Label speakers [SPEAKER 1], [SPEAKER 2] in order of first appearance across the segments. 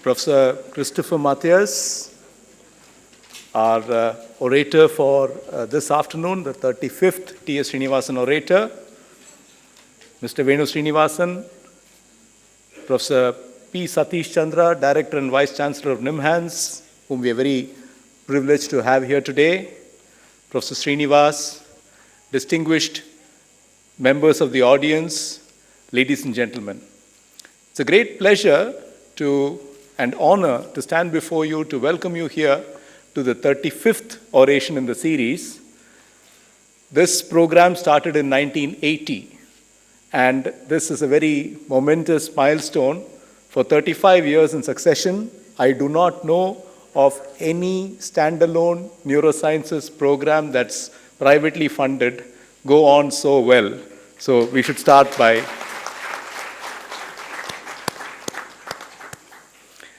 [SPEAKER 1] Professor Christopher Mathias, our orator for this afternoon, the 35th T.S. Srinivasan Orator, Mr. Venu Srinivasan, Professor P. Satish Chandra, Director and Vice Chancellor of NIMHANS, whom we are very privileged to have here today, Professor Srinivas, distinguished members of the audience, ladies and gentlemen. It's a great pleasure and honor to stand before you to welcome you here to the 35th oration in the series. This program started in 1980, and this is a very momentous milestone. For 35 years in succession, I do not know of any standalone neurosciences program that's privately funded go on so well. So we should start by...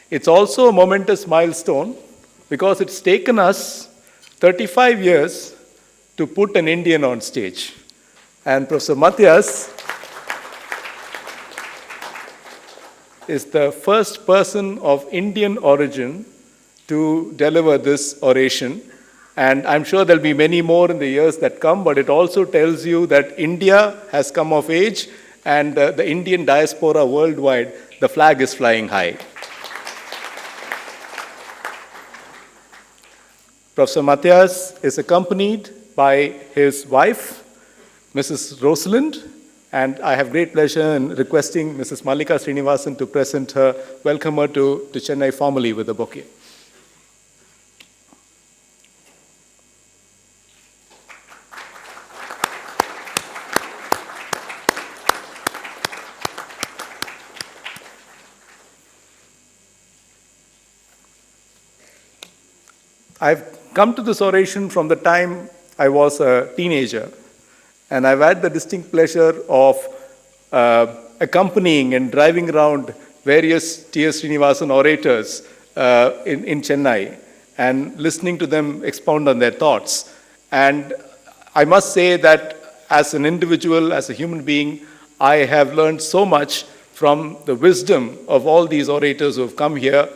[SPEAKER 1] It's also a momentous milestone because it's taken us 35 years to put an Indian on stage. And Professor Mathias is the first person of Indian origin to deliver this oration. And I'm sure there'll be many more in the years that come, but it also tells you that India has come of age, and the Indian diaspora worldwide, the flag is flying high. Professor Mathias is accompanied by his wife, Mrs. Rosalind, and I have great pleasure in requesting Mrs. Mallika Srinivasan to welcome her to Chennai formally with a bouquet. I've come to this oration from the time I was a teenager, and I've had the distinct pleasure of accompanying and driving around various T.S. Srinivasan orators in Chennai and listening to them expound on their thoughts. And I must say that as an individual, as a human being, I have learned so much from the wisdom of all these orators who have come here,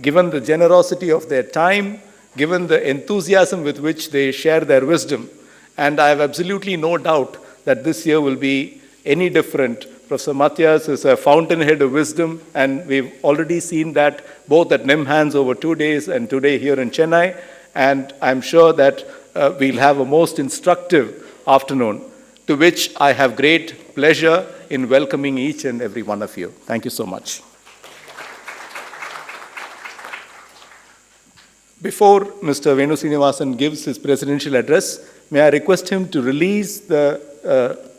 [SPEAKER 1] given the generosity of their time, given the enthusiasm with which they share their wisdom. And I have absolutely no doubt that this year will be any different. Professor Mathias is a fountainhead of wisdom, and we've already seen that both at NIMHANS over 2 days and today here in Chennai. And I'm sure that we'll have a most instructive afternoon, to which I have great pleasure in welcoming each and every one of you. Thank you so much. Before Mr. Venu Srinivasan gives his presidential address, may I request him to release the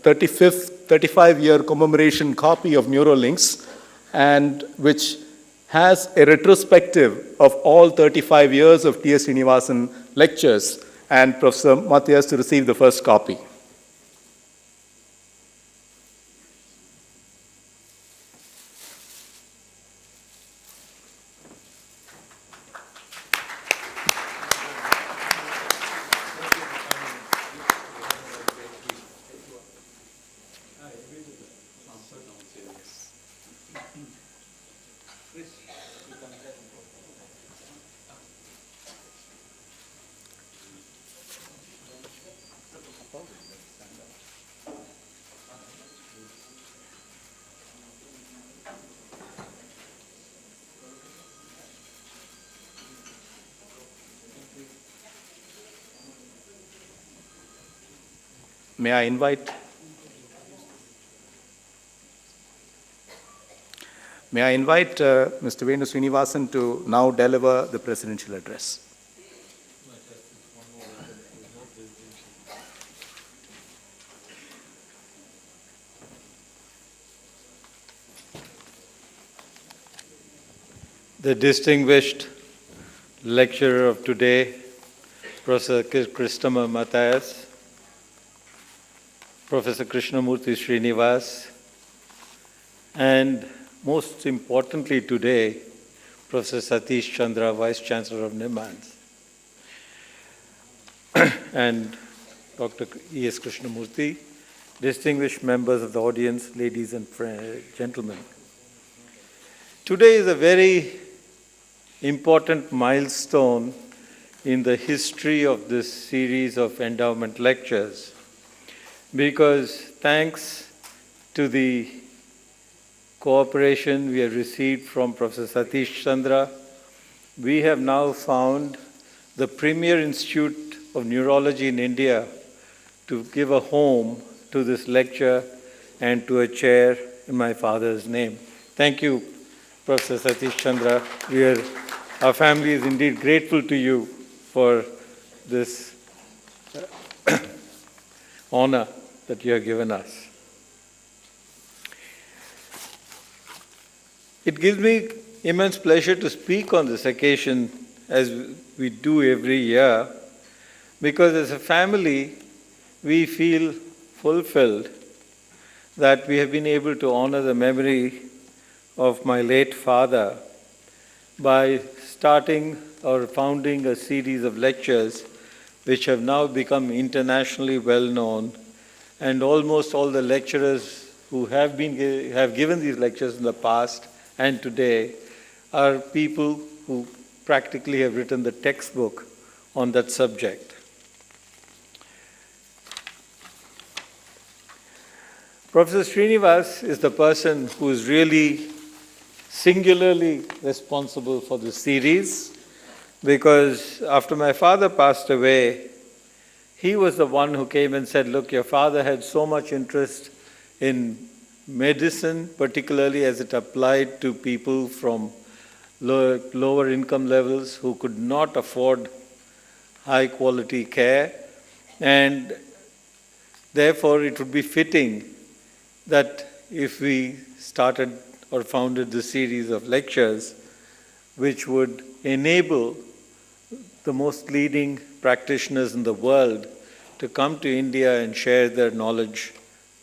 [SPEAKER 1] 35-year commemoration copy of Neurolinks, and which has a retrospective of all 35 years of T.S. Srinivasan lectures, and Professor Mathias to receive the first copy. May I invite Mr. Venu Srinivasan to now deliver the presidential address.
[SPEAKER 2] The distinguished lecturer of today, Professor Christopher Mathias, Professor Krishnamurti Srinivas, and most importantly today, Professor Satish Chandra, Vice Chancellor of NIMHANS, and Dr. E.S. Krishnamurti, distinguished members of the audience, ladies and gentlemen. Today is a very important milestone in the history of this series of endowment lectures, because thanks to the cooperation we have received from Professor Satish Chandra, we have now found the premier institute of neurology in India to give a home to this lecture and to a chair in my father's name. Thank you, Professor Satish Chandra. Our family is indeed grateful to you for this honor that you have given us. It gives me immense pleasure to speak on this occasion, as we do every year, because as a family, we feel fulfilled that we have been able to honor the memory of my late father by starting or founding a series of lectures which have now become internationally well known, and almost all the lecturers who have given these lectures in the past and today are people who practically have written the textbook on that subject. Professor Srinivas is the person who is really singularly responsible for this series, because after my father passed away, he was the one who came and said, look, your father had so much interest in medicine, particularly as it applied to people from lower income levels who could not afford high quality care, and therefore it would be fitting that if we started or founded this series of lectures which would enable the most leading practitioners in the world to come to India and share their knowledge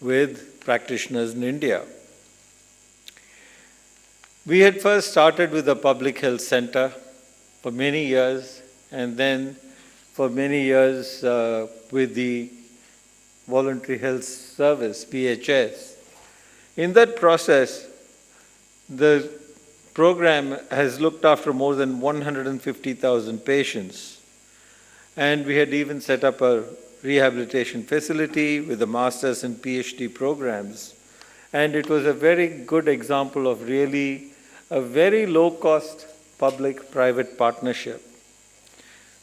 [SPEAKER 2] with practitioners in India. We had first started with a public health center for many years, and then for many years with the Voluntary Health Service, VHS. In that process, the program has looked after more than 150,000 patients, and we had even set up a rehabilitation facility with the master's and PhD programs, and it was a very good example of really a very low-cost public-private partnership.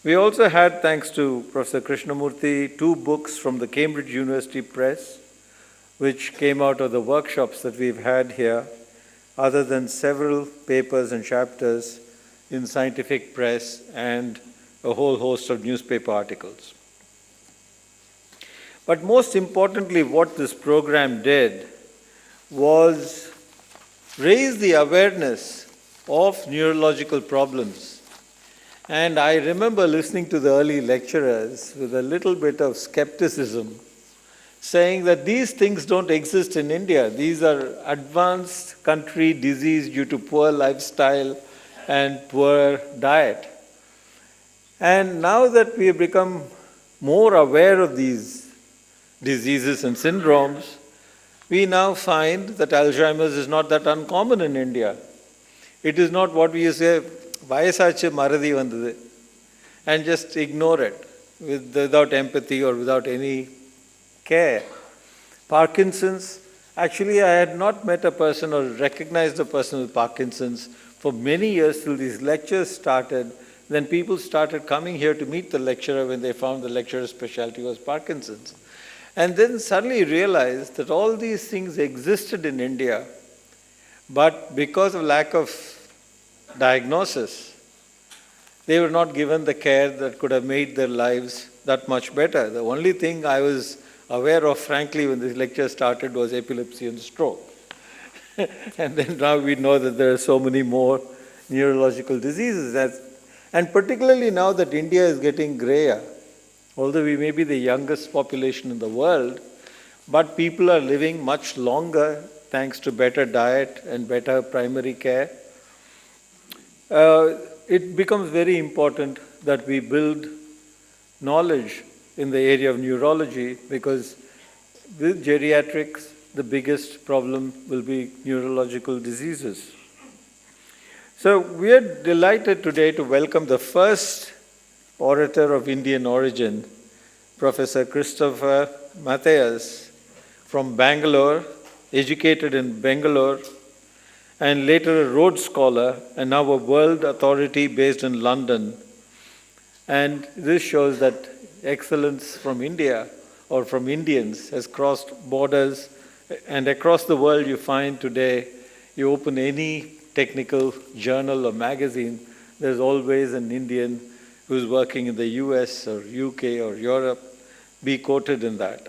[SPEAKER 2] We also had, thanks to Professor Krishnamurthy, 2 books from the Cambridge University Press, which came out of the workshops that we've had here, other than several papers and chapters in scientific press and a whole host of newspaper articles. But most importantly, what this program did was raise the awareness of neurological problems. And I remember listening to the early lecturers with a little bit of skepticism, saying that these things don't exist in India. These are advanced country disease due to poor lifestyle and poor diet. And now that we have become more aware of these diseases and syndromes, we now find that Alzheimer's is not that uncommon in India. It is not what we used to say, vayasache maradhi vandhudu, and just ignore it without empathy or without any care. Parkinson's, actually I had not met a person or recognized a person with Parkinson's for many years till these lectures started. Then people started coming here to meet the lecturer when they found the lecturer's specialty was Parkinson's. And then suddenly realized that all these things existed in India, but because of lack of diagnosis, they were not given the care that could have made their lives that much better. The only thing I was aware of, frankly, when this lecture started was epilepsy and stroke. And then now we know that there are so many more neurological diseases. And particularly now that India is getting grayer, although we may be the youngest population in the world, but people are living much longer thanks to better diet and better primary care. It becomes very important that we build knowledge in the area of neurology, because with geriatrics, the biggest problem will be neurological diseases. So we are delighted today to welcome the first orator of Indian origin, Professor Christopher Mathias from Bangalore, educated in Bangalore, and later a Rhodes Scholar, and now a world authority based in London. And this shows that excellence from India or from Indians has crossed borders, and across the world you find today, you open any technical journal or magazine, there's always an Indian who's working in the US or UK or Europe, be quoted in that.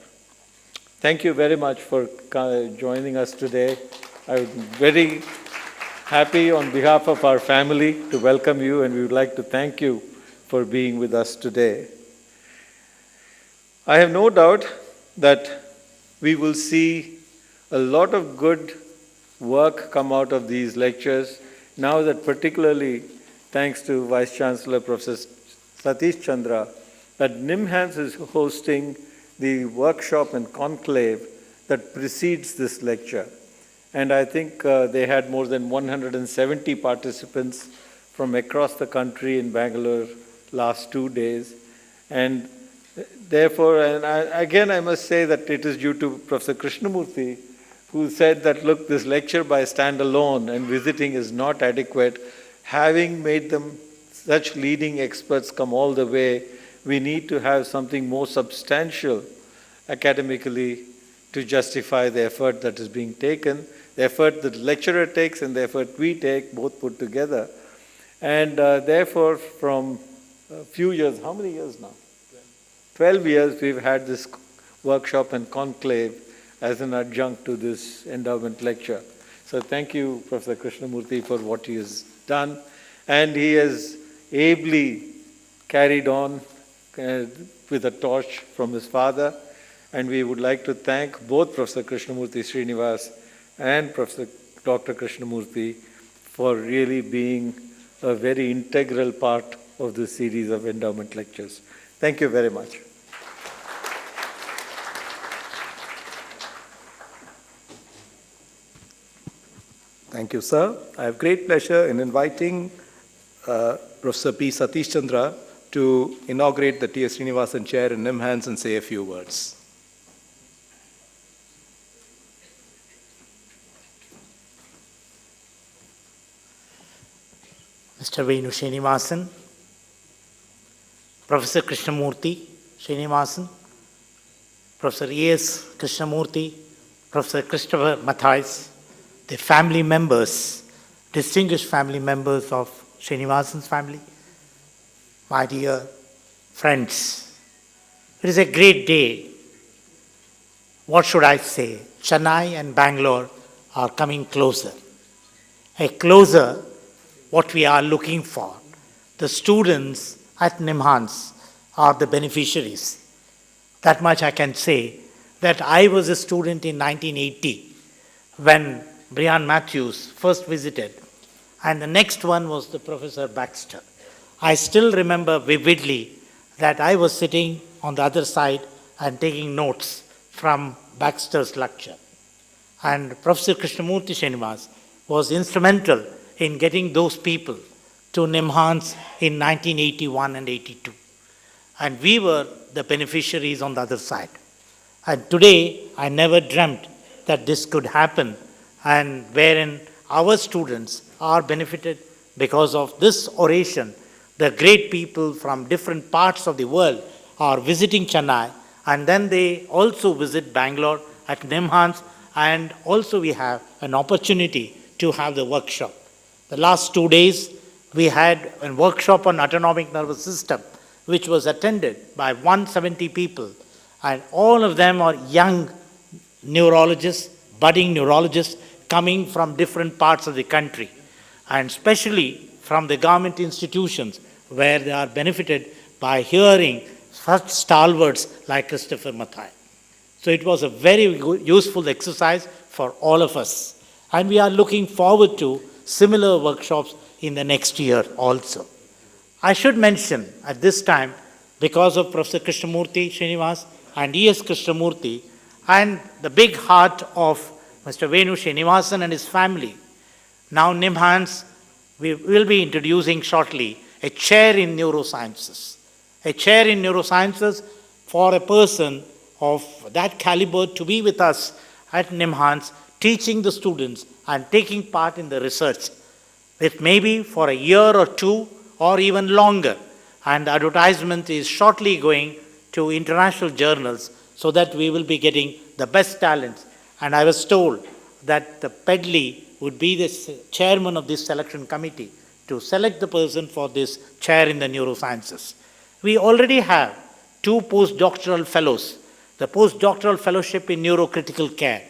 [SPEAKER 2] Thank you very much for joining us today. I'm very happy on behalf of our family to welcome you, and we would like to thank you for being with us today. I have no doubt that we will see a lot of good work come out of these lectures, now that particularly thanks to Vice Chancellor Professor Satish Chandra, that NIMHANS is hosting the workshop and conclave that precedes this lecture. And I think they had more than 170 participants from across the country in Bangalore last 2 days. And therefore, again I must say that it is due to Professor Krishnamurthy, who said that, look, this lecture by standalone and visiting is not adequate. Having made them such leading experts come all the way, we need to have something more substantial academically to justify the effort that is being taken, the effort that the lecturer takes and the effort we take, both put together. And therefore, from a few years, how many years now? 12 years we've had this workshop and conclave as an adjunct to this endowment lecture. So thank you, Professor Krishnamurthy, for what he has done. And he has ably carried on with a torch from his father. And we would like to thank both Professor Krishnamurthy Srinivas and Professor Dr. Krishnamurthy for really being a very integral part of this series of endowment lectures. Thank you very much.
[SPEAKER 1] Thank you, sir. I have great pleasure in inviting Professor P. Satish Chandra to inaugurate the T.S. Srinivasan Chair in NIMHANS and say a few words.
[SPEAKER 3] Mr. Venu Srinivasan, Professor Krishnamurthy Srinivasan, Professor E.S. Krishnamurthy, Professor Christopher Mathias, the family members, distinguished family members of Srinivasan's family, my dear friends, it is a great day. What should I say? Chennai and Bangalore are coming closer. A closer what we are looking for. The students at NIMHANS are the beneficiaries. That much I can say, that I was a student in 1980 when Brian Matthews first visited, and the next one was the Professor Baxter. I still remember vividly that I was sitting on the other side and taking notes from Baxter's lecture. And Professor Krishnamurthy Srinivas was instrumental in getting those people to NIMHANS in 1981 and 82. And we were the beneficiaries on the other side. And today, I never dreamt that this could happen, and wherein our students are benefited because of this oration. The great people from different parts of the world are visiting Chennai, and then they also visit Bangalore at NIMHANS, and also we have an opportunity to have the workshop. The last 2 days, we had a workshop on autonomic nervous system, which was attended by 170 people, and all of them are young neurologists, budding neurologists, coming from different parts of the country, and especially from the government institutions where they are benefited by hearing such stalwarts like Christopher Mathias. So it was a very useful exercise for all of us. And we are looking forward to similar workshops in the next year also. I should mention at this time, because of Professor Krishnamurthy Srinivas and E.S. Krishnamurthy, and the big heart of Mr. Venu Srinivasan and his family, now NIMHANS we will be introducing shortly a chair in neurosciences. A chair in neurosciences for a person of that caliber to be with us at NIMHANS, teaching the students and taking part in the research. It may be for a year or two or even longer. And the advertisement is shortly going to international journals so that we will be getting the best talents. And I was told that the Pedley would be the chairman of this selection committee to select the person for this chair in the neurosciences. We already have 2 postdoctoral fellows, the postdoctoral fellowship in neurocritical care.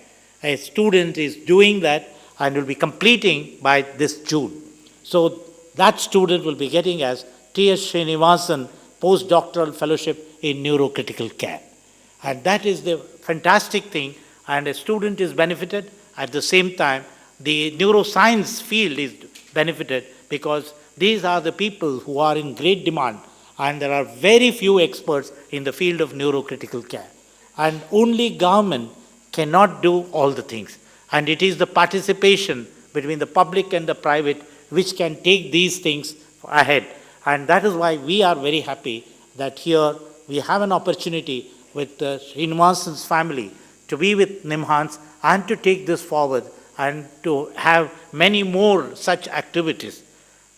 [SPEAKER 3] A student is doing that and will be completing by this June. So that student will be getting as T.S. Srinivasan postdoctoral fellowship in neurocritical care. And that is the fantastic thing, and a student is benefited. At the same time, the neuroscience field is benefited because these are the people who are in great demand, and there are very few experts in the field of neurocritical care. And only government cannot do all the things. And it is the participation between the public and the private which can take these things ahead. And that is why we are very happy that here we have an opportunity with Srinivasan's family to be with NIMHANS and to take this forward and to have many more such activities.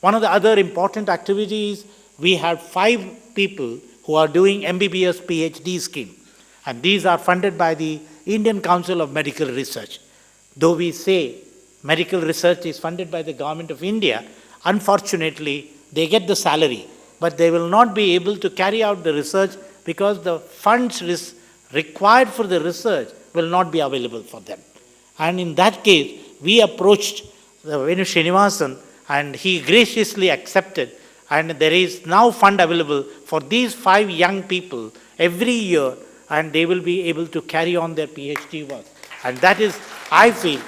[SPEAKER 3] One of the other important activities, we have 5 people who are doing MBBS PhD scheme. And these are funded by the Indian Council of Medical Research. Though we say medical research is funded by the government of India, unfortunately, they get the salary, but they will not be able to carry out the research because the funds required for the research will not be available for them. And in that case, we approached Venu Srinivasan and he graciously accepted, and there is now fund available for these 5 young people every year, and they will be able to carry on their PhD work. And that is, I feel,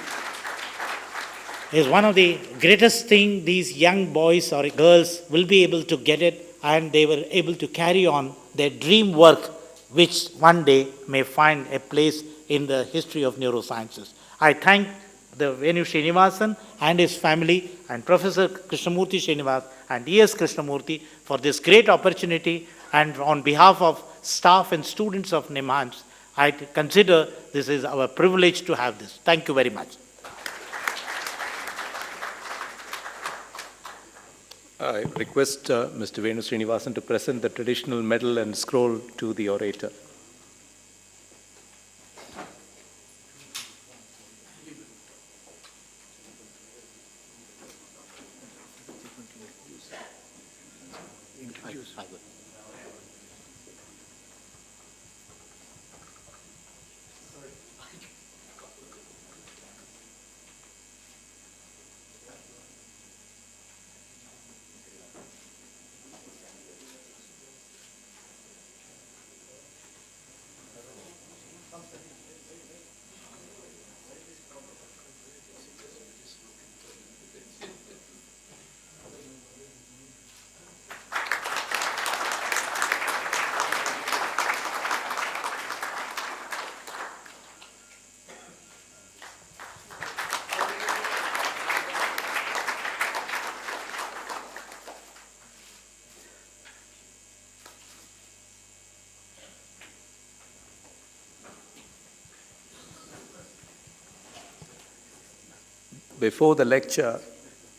[SPEAKER 3] is one of the greatest things these young boys or girls will be able to get it, and they were able to carry on their dream work, which one day may find a place in the history of neurosciences. I thank the Venu Srinivasan and his family and Professor Krishnamurti Srinivas and E.S. Krishnamurti for this great opportunity, and on behalf of staff and students of NIMHANS, I consider this is our privilege to have this. Thank you very much.
[SPEAKER 1] I request Mr. Venu Srinivasan to present the traditional medal and scroll to the orator. Before the lecture,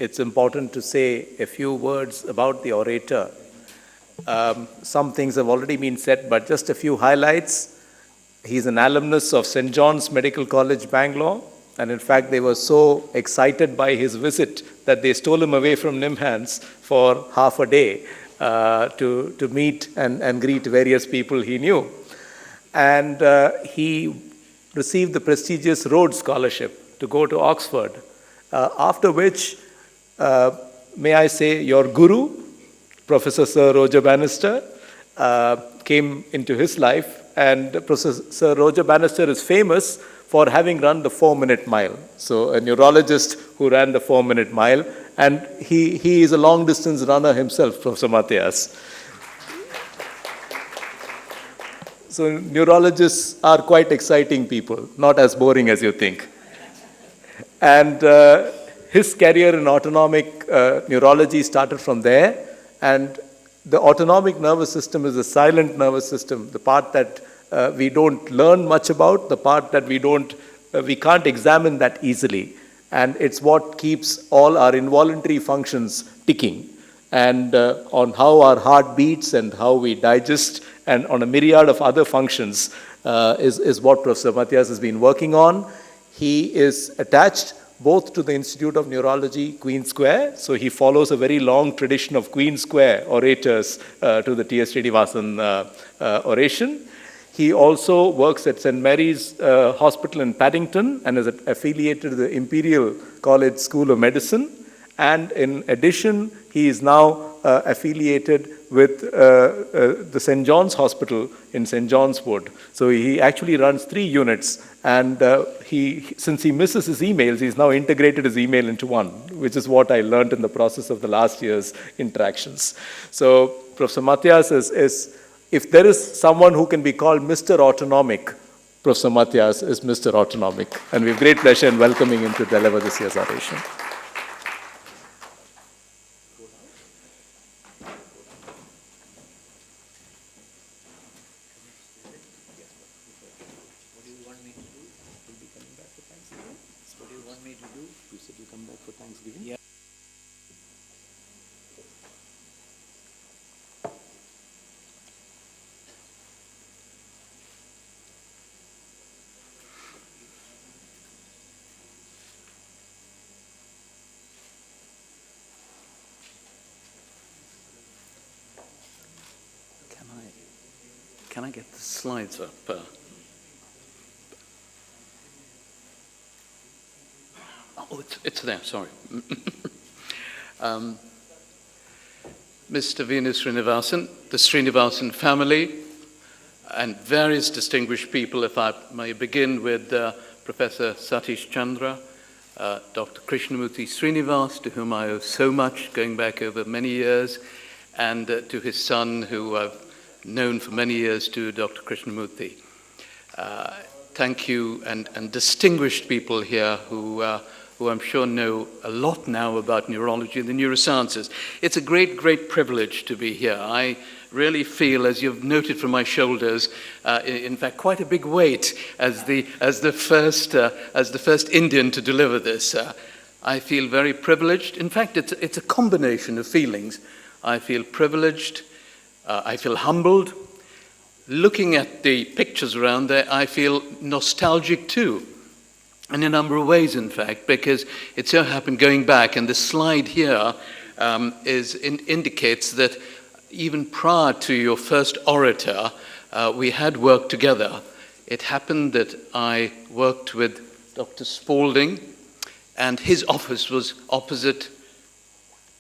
[SPEAKER 1] it's important to say a few words about the orator. Some things have already been said, but just a few highlights. He's an alumnus of St. John's Medical College, Bangalore, and in fact, they were so excited by his visit that they stole him away from NIMHANS for half a day to meet and greet various people he knew. And he received the prestigious Rhodes Scholarship to go to Oxford. After which, may I say, your guru, Professor Sir Roger Bannister, came into his life, and Professor Sir Roger Bannister is famous for having run the 4-minute mile. So a neurologist who ran the 4-minute mile, and he is a long-distance runner himself, Professor Mathias. So neurologists are quite exciting people, not as boring as you think. And his career in autonomic neurology started from there, and the autonomic nervous system is a silent nervous system, the part that we don't learn much about, the part that we can't examine that easily. And it's what keeps all our involuntary functions ticking. And on how our heart beats and how we digest and on a myriad of other functions is what Professor Mathias has been working on. He is attached both to the Institute of Neurology, Queen Square, so he follows a very long tradition of Queen Square orators to the T.S. Srinivasan Oration. He also works at St. Mary's Hospital in Paddington and is affiliated to the Imperial College School of Medicine. And in addition, he is now affiliated with the St. John's Hospital in St. John's Wood. So he actually runs 3 units, and since he misses his emails, he's now integrated his email into one, which is what I learned in the process of the last year's interactions. So Professor Mathias is if there is someone who can be called Mr. Autonomic, Professor Mathias is Mr. Autonomic. And we have great pleasure in welcoming him to deliver this year's oration.
[SPEAKER 4] Can I get the slides up? Oh, it's there, sorry. Mr. Venu Srinivasan, the Srinivasan family, and various distinguished people, if I may begin with Professor Satish Chandra, Dr. Krishnamurti Srinivas, to whom I owe so much, going back over many years, and to his son, who I've known for many years, to Dr. Krishnamurti. Thank you, and distinguished people here who I'm sure know a lot now about neurology and the neurosciences. It's a great, great privilege to be here. I really feel, as you've noted from my shoulders, in fact, quite a big weight as the first Indian to deliver this. I feel very privileged. In fact, it's a combination of feelings. I feel privileged. I feel humbled. Looking at the pictures around there, I feel nostalgic too, in a number of ways, in fact, because it so happened, going back, and the slide here indicates that even prior to your first orator, we had worked together. It happened that I worked with Dr. Spalding, and his office was opposite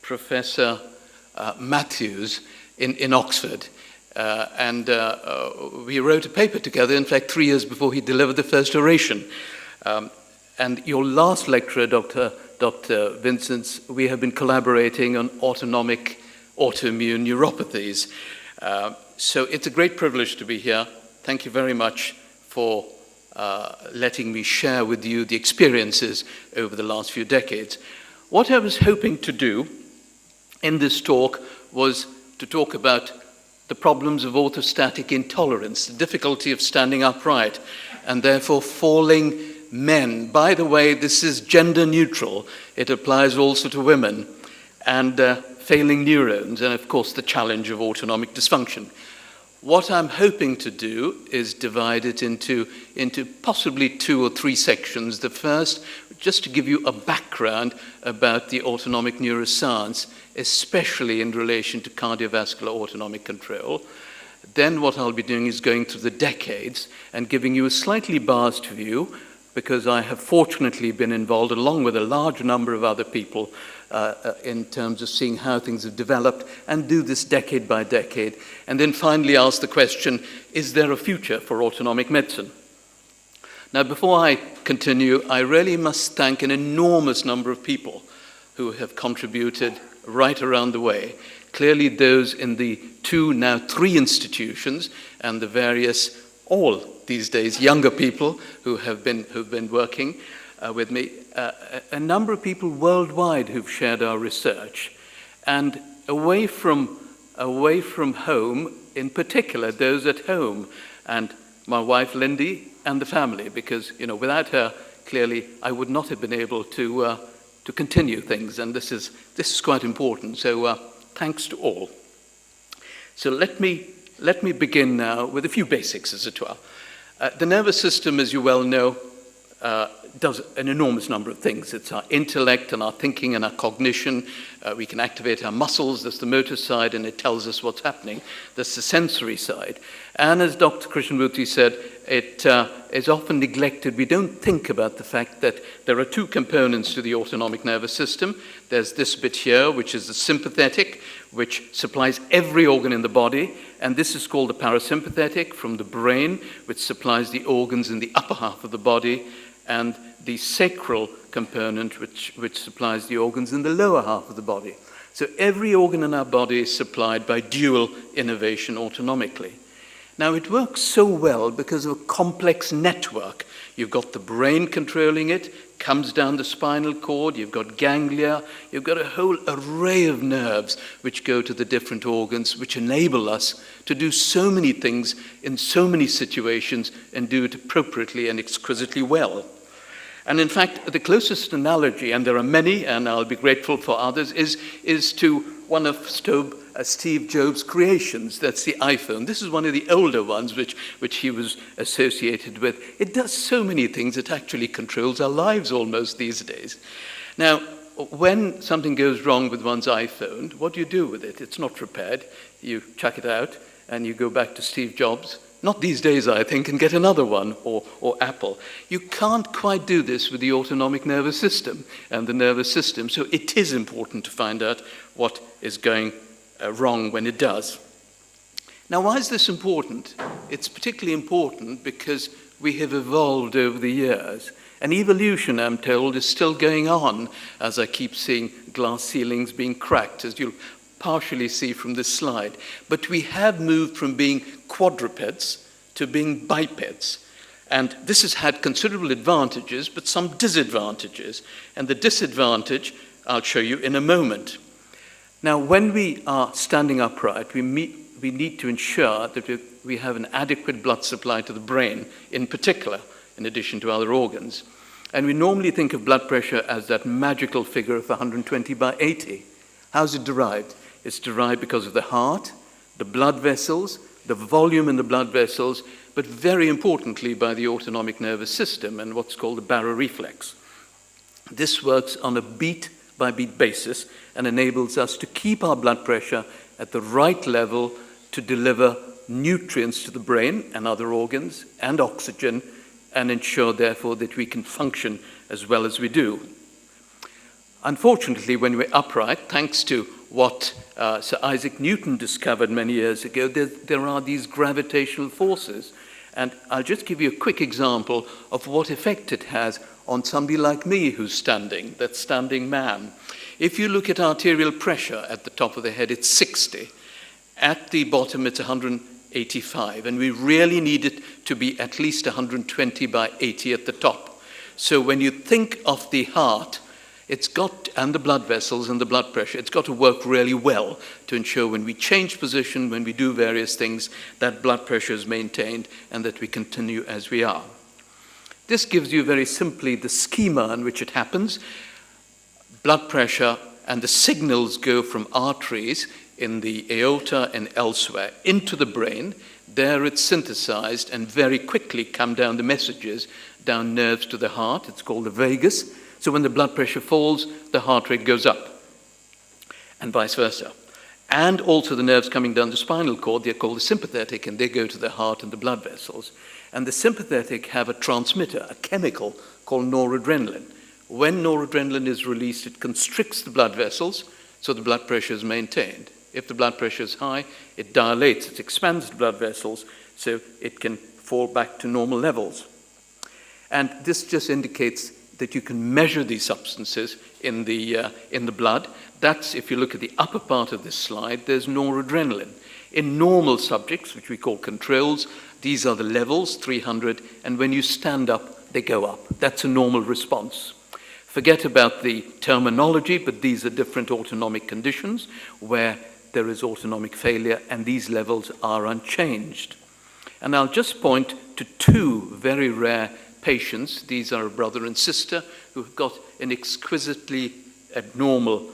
[SPEAKER 4] Professor Mathias in Oxford. And we wrote a paper together, in fact, 3 years before he delivered the first oration. And your last lecturer, Dr. Vincent, we have been collaborating on autonomic autoimmune neuropathies. So it's a great privilege to be here. Thank you very much for letting me share with you the experiences over the last few decades. What I was hoping to do in this talk was to talk about the problems of orthostatic intolerance, the difficulty of standing upright, and therefore falling men. By the way, this is gender neutral. It applies also to women. And failing neurons, and of course the challenge of autonomic dysfunction. What I'm hoping to do is divide it into possibly 2 or 3 sections. The first, just to give you a background about the autonomic neuroscience, especially in relation to cardiovascular autonomic control. Then what I'll be doing is going through the decades and giving you a slightly biased view, because I have fortunately been involved, along with a large number of other people, in terms of seeing how things have developed, and do this decade by decade. And then finally ask the question, is there a future for autonomic medicine? Now, before I continue, I really must thank an enormous number of people who have contributed right around the way. Clearly those in the 2, now 3 institutions, and the various, all these days, younger people who've been working. with me, a number of people worldwide who've shared our research. And away from home, in particular, those at home, and my wife Lindy and the family, because without her, clearly I would not have been able to continue things, and this is quite important. So thanks to all. So let me begin now with a few basics, as it were. The nervous system, as you well know, does an enormous number of things. It's our intellect and our thinking and our cognition. We can activate our muscles. That's the motor side, and it tells us what's happening. That's the sensory side. And as Dr. Krishnamurti said, it is often neglected. We don't think about the fact that there are two components to the autonomic nervous system. There's this bit here, which is the sympathetic, which supplies every organ in the body, and this is called the parasympathetic, from the brain, which supplies the organs in the upper half of the body, and the sacral component, which supplies the organs in the lower half of the body. So every organ in our body is supplied by dual innervation autonomically. Now, it works so well because of a complex network. You've got the brain controlling it, comes down the spinal cord, you've got ganglia, you've got a whole array of nerves which go to the different organs, which enable us to do so many things in so many situations and do it appropriately and exquisitely well. And in fact, the closest analogy, and there are many, and I'll be grateful for others, is to one of Steve Jobs' creations. That's the iPhone. This is one of the older ones which he was associated with. It does so many things. It actually controls our lives almost these days. Now, when something goes wrong with one's iPhone, what do you do with it? It's not repaired. You chuck it out and you go back to Steve Jobs. Not these days, I think, and get another one, or Apple. You can't quite do this with the autonomic nervous system and the nervous system, so it is important to find out what is going wrong when it does. Now, why is this important? It's particularly important because we have evolved over the years. And evolution, I'm told, is still going on, as I keep seeing glass ceilings being cracked, as you'll partially see from this slide. But we have moved from being quadrupeds to being bipeds. And this has had considerable advantages, but some disadvantages. And the disadvantage I'll show you in a moment. Now, when we are standing upright, we need to ensure that we have an adequate blood supply to the brain, in particular, in addition to other organs. And we normally think of blood pressure as that magical figure of 120/80. How's it derived? It's derived because of the heart, the blood vessels, the volume in the blood vessels, but very importantly by the autonomic nervous system and what's called the baroreflex. This works on a beat-by-beat basis and enables us to keep our blood pressure at the right level to deliver nutrients to the brain and other organs and oxygen, and ensure, therefore, that we can function as well as we do. Unfortunately, when we're upright, thanks to what Sir Isaac Newton discovered many years ago, there are these gravitational forces. And I'll just give you a quick example of what effect it has on somebody like me who's standing, that standing man. If you look at arterial pressure at the top of the head, it's 60. At the bottom, it's 185. And we really need it to be at least 120/80 at the top. So when you think of the heart, and the blood vessels and the blood pressure, it's got to work really well to ensure when we change position, when we do various things, that blood pressure is maintained and that we continue as we are. This gives you very simply the schema in which it happens. Blood pressure and the signals go from arteries in the aorta and elsewhere into the brain. There it's synthesized and very quickly come down the messages, down nerves to the heart. It's called the vagus. So when the blood pressure falls, the heart rate goes up, and vice versa. And also the nerves coming down the spinal cord, they're called the sympathetic, and they go to the heart and the blood vessels. And the sympathetic have a transmitter, a chemical called noradrenaline. When noradrenaline is released, it constricts the blood vessels, so the blood pressure is maintained. If the blood pressure is high, it dilates, it expands the blood vessels, so it can fall back to normal levels. And this just indicates that you can measure these substances in the blood. That's, if you look at the upper part of this slide, there's noradrenaline. In normal subjects, which we call controls, these are the levels, 300, and when you stand up, they go up. That's a normal response. Forget about the terminology, but these are different autonomic conditions where there is autonomic failure, and these levels are unchanged. And I'll just point to two very rare patients. These are a brother and sister who have got an exquisitely abnormal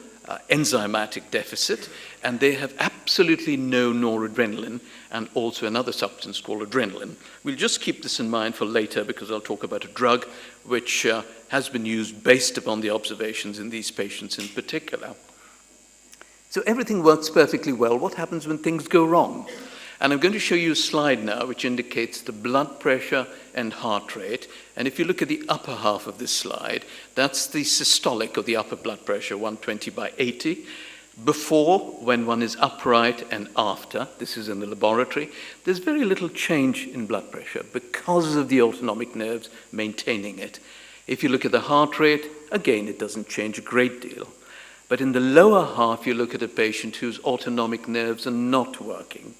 [SPEAKER 4] enzymatic deficit, and they have absolutely no noradrenaline and also another substance called adrenaline. We'll just keep this in mind for later because I'll talk about a drug which has been used based upon the observations in these patients in particular. So everything works perfectly well. What happens when things go wrong? And I'm going to show you a slide now which indicates the blood pressure and heart rate. And if you look at the upper half of this slide, that's the systolic or the upper blood pressure, 120/80. Before, when one is upright, and after, this is in the laboratory, there's very little change in blood pressure because of the autonomic nerves maintaining it. If you look at the heart rate, again, it doesn't change a great deal. But in the lower half, you look at a patient whose autonomic nerves are not working.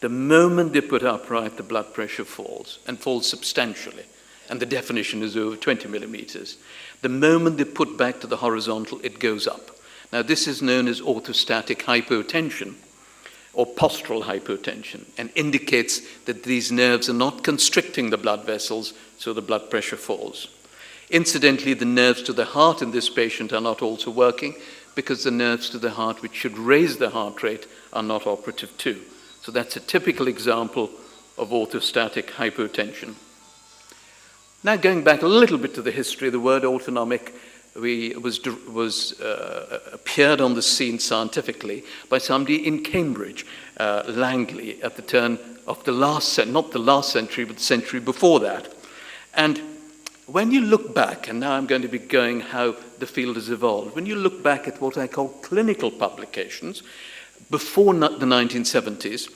[SPEAKER 4] The moment they put upright, the blood pressure falls, and falls substantially. And the definition is over 20 millimeters. The moment they put back to the horizontal, it goes up. Now, this is known as orthostatic hypotension, or postural hypotension, and indicates that these nerves are not constricting the blood vessels, so the blood pressure falls. Incidentally, the nerves to the heart in this patient are not also working, because the nerves to the heart, which should raise the heart rate, are not operative too. So that's a typical example of orthostatic hypotension. Now, going back a little bit to the history, the word autonomic appeared on the scene scientifically by somebody in Cambridge, Langley, at the turn of the not the last century, but the century before that. And when you look back, and now I'm going to be going how the field has evolved, when you look back at what I call clinical publications, before the 1970s,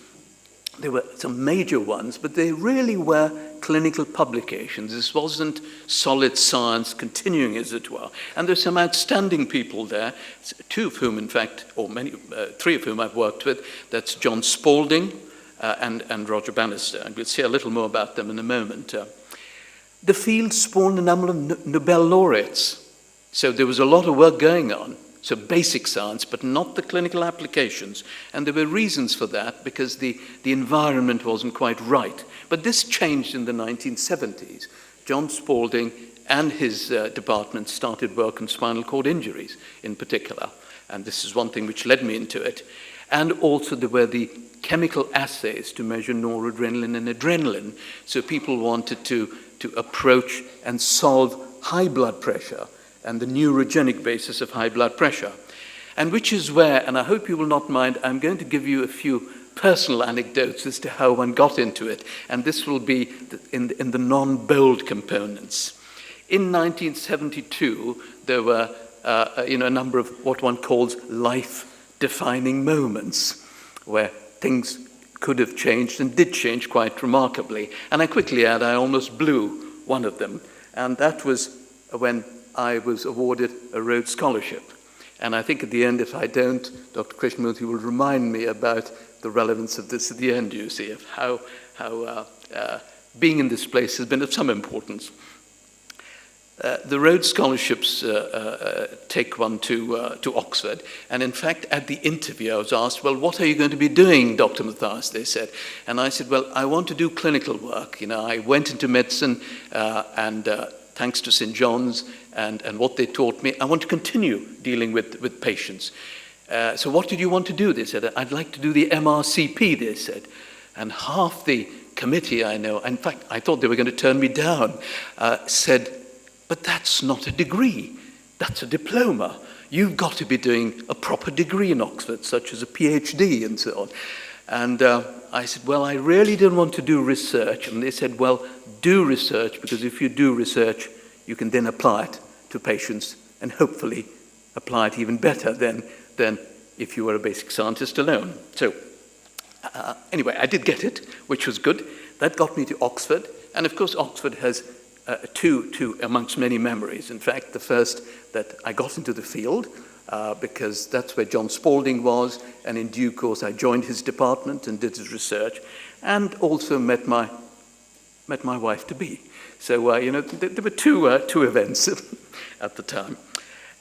[SPEAKER 4] there were some major ones, but they really were clinical publications. This wasn't solid science continuing, as it were. And there's some outstanding people there, two of whom, in fact, or three of whom I've worked with. That's John Spaulding and Roger Bannister. And we'll see a little more about them in a moment. The field spawned a number of Nobel laureates. So there was a lot of work going on. So basic science, but not the clinical applications. And there were reasons for that, because the environment wasn't quite right. But this changed in the 1970s. John Spaulding and his department started work on spinal cord injuries in particular. And this is one thing which led me into it. And also there were the chemical assays to measure noradrenaline and adrenaline. So people wanted to approach and solve high blood pressure and the neurogenic basis of high blood pressure. And which is where, and I hope you will not mind, I'm going to give you a few personal anecdotes as to how one got into it, and this will be in the non-bold components. In 1972, there were a number of what one calls life-defining moments, where things could have changed and did change quite remarkably. And I quickly add, I almost blew one of them, and that was when I was awarded a Rhodes Scholarship. And I think at the end, if I don't, Dr. Krishnamurthy will remind me about the relevance of this at the end, you see, of how being in this place has been of some importance. The Rhodes Scholarships take one to Oxford. And in fact, at the interview, I was asked, well, what are you going to be doing, Dr. Mathias, they said. And I said, well, I want to do clinical work. You know, I went into medicine and thanks to St. John's and what they taught me, I want to continue dealing with patients. So what did you want to do? They said, I'd like to do the MRCP, they said. And half the committee I know, in fact, I thought they were going to turn me down, said, but that's not a degree, that's a diploma. You've got to be doing a proper degree in Oxford, such as a PhD and so on. And I said, well, I really don't want to do research. And they said, well, do research, because if you do research, you can then apply it to patients and hopefully apply it even better than if you were a basic scientist alone. So anyway, I did get it, which was good. That got me to Oxford. And of course, Oxford has two amongst many memories. In fact, the first that I got into the field, because that's where John Spaulding was, and in due course I joined his department and did his research, and also met my met my wife-to-be. So, there were two events at the time.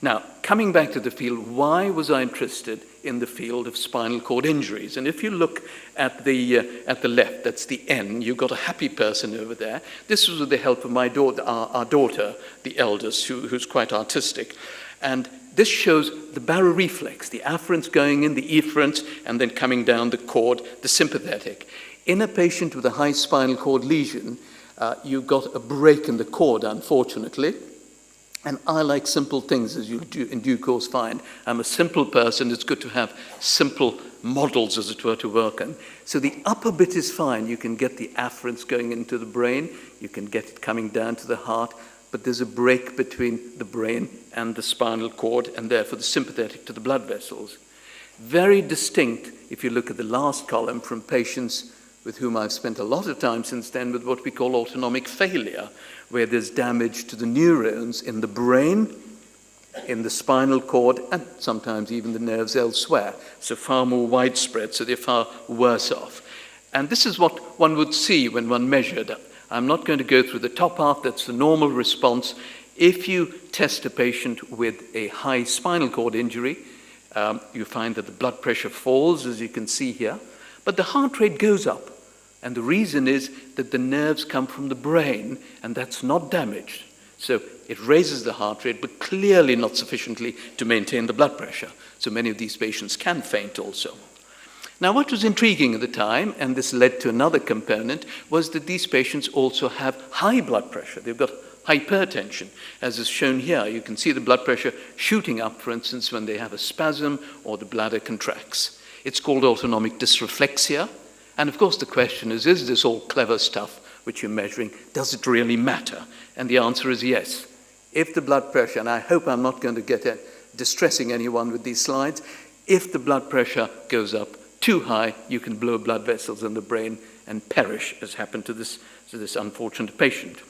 [SPEAKER 4] Now, coming back to the field, why was I interested in the field of spinal cord injuries? And if you look at the left, that's the N, you've got a happy person over there. This was with the help of my daughter, our daughter, the eldest, who's quite artistic. And this shows the baroreflex, the afferents going in, the efferents, and then coming down the cord, the sympathetic. In a patient with a high spinal cord lesion, you've got a break in the cord, unfortunately. And I like simple things, as you'll in due course find. I'm a simple person. It's good to have simple models, as it were, to work on. So the upper bit is fine. You can get the afferents going into the brain. You can get it coming down to the heart. But there's a break between the brain and the spinal cord, and therefore the sympathetic to the blood vessels. Very distinct, if you look at the last column, from patients with whom I've spent a lot of time since then with what we call autonomic failure, where there's damage to the neurons in the brain, in the spinal cord, and sometimes even the nerves elsewhere. So far more widespread, so they're far worse off. And this is what one would see when one measured. I'm not going to go through the top half, that's the normal response. If you test a patient with a high spinal cord injury, you find that the blood pressure falls, as you can see here, but the heart rate goes up. And the reason is that the nerves come from the brain, and that's not damaged. So it raises the heart rate, but clearly not sufficiently to maintain the blood pressure. So many of these patients can faint also. Now, what was intriguing at the time, and this led to another component, was that these patients also have high blood pressure. They've got hypertension, as is shown here. You can see the blood pressure shooting up, for instance, when they have a spasm or the bladder contracts. It's called autonomic dysreflexia. And of course the question is this all clever stuff which you're measuring, does it really matter? And the answer is yes. If the blood pressure, and I hope I'm not going to get distressing anyone with these slides, if the blood pressure goes up too high, you can blow blood vessels in the brain and perish, as happened to this unfortunate patient.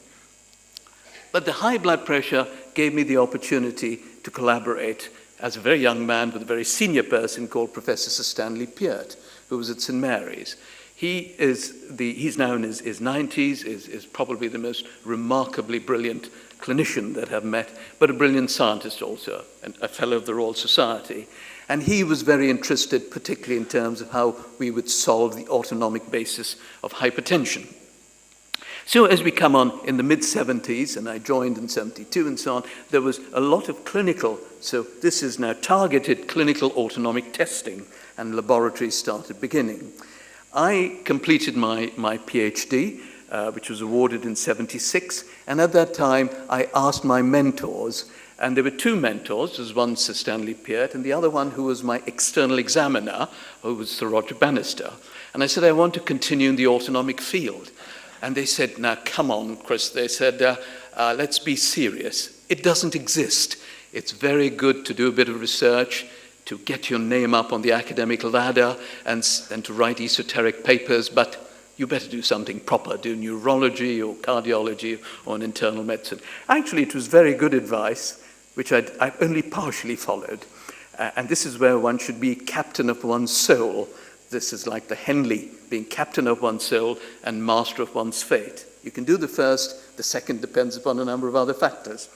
[SPEAKER 4] But the high blood pressure gave me the opportunity to collaborate as a very young man with a very senior person called Professor Sir Stanley Peart, who was at St. Mary's. He's now in his 90s, is probably the most remarkably brilliant clinician that I've met, but a brilliant scientist also, and a fellow of the Royal Society. And he was very interested, particularly in terms of how we would solve the autonomic basis of hypertension. So as we come on in the mid-70s, and I joined in 72 and so on, there was a lot of clinical, so this is now targeted clinical autonomic testing, and laboratories started beginning. I completed my PhD, which was awarded in 76, and at that time I asked my mentors, and there were two mentors. There was one Sir Stanley Peart, and the other one who was my external examiner, who was Sir Roger Bannister. And I said, I want to continue in the autonomic field. And they said, now come on, Chris, they said, let's be serious. It doesn't exist. It's very good to do a bit of research, to get your name up on the academic ladder and to write esoteric papers, but you better do something proper, do neurology or cardiology or an internal medicine. Actually, it was very good advice, which I only partially followed. And this is where one should be captain of one's soul. This is like the Henley, being captain of one's soul and master of one's fate. You can do the first, the second depends upon a number of other factors.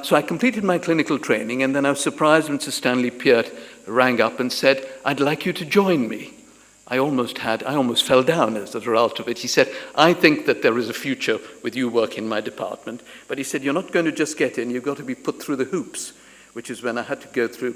[SPEAKER 4] So I completed my clinical training, and then I was surprised when Sir Stanley Peart rang up and said, I'd like you to join me. I almost fell down as a result of it. He said, I think that there is a future with you working in my department. But he said, you're not going to just get in, you've got to be put through the hoops, which is when I had to go through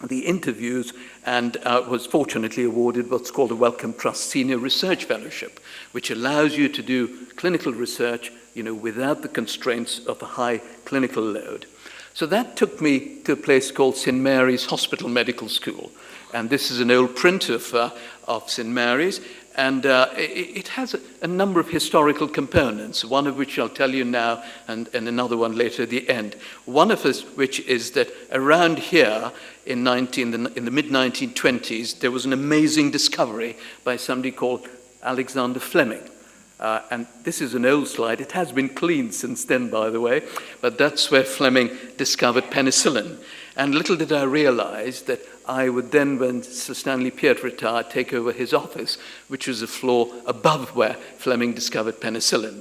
[SPEAKER 4] the interviews and was fortunately awarded what's called a Wellcome Trust Senior Research Fellowship, which allows you to do clinical research, without the constraints of a high clinical load. So that took me to a place called St. Mary's Hospital Medical School. And this is an old print of St. Mary's, and it has a number of historical components, one of which I'll tell you now and another one later at the end. One of which is that around here in the mid-1920s, there was an amazing discovery by somebody called Alexander Fleming. And this is an old slide. It has been cleaned since then, by the way, but that's where Fleming discovered penicillin. And little did I realize that I would then, when Sir Stanley Peart retired, take over his office, which was a floor above where Fleming discovered penicillin.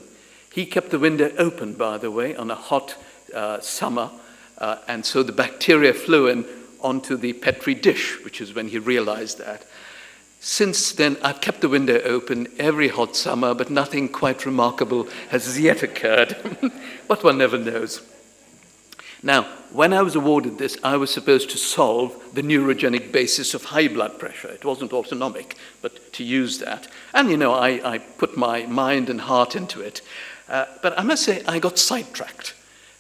[SPEAKER 4] He kept the window open, by the way, on a hot summer, and so the bacteria flew in onto the Petri dish, which is when he realized that. Since then, I've kept the window open every hot summer, but nothing quite remarkable has yet occurred. But one never knows. Now, when I was awarded this, I was supposed to solve the neurogenic basis of high blood pressure. It wasn't autonomic, but to use that. And, you know, I put my mind and heart into it. But I must say, I got sidetracked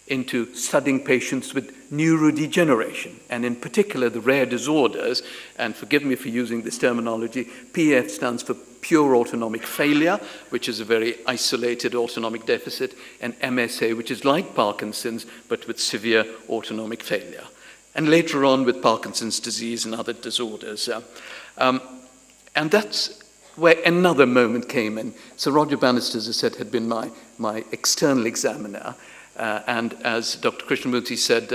[SPEAKER 4] into studying patients with neurodegeneration, and in particular the rare disorders, and forgive me for using this terminology, PF stands for pure autonomic failure, which is a very isolated autonomic deficit, and MSA, which is like Parkinson's, but with severe autonomic failure. And later on with Parkinson's disease and other disorders. And that's where another moment came in. Sir Roger Bannister, as I said, had been my external examiner. And as Dr. Krishnamurthy said,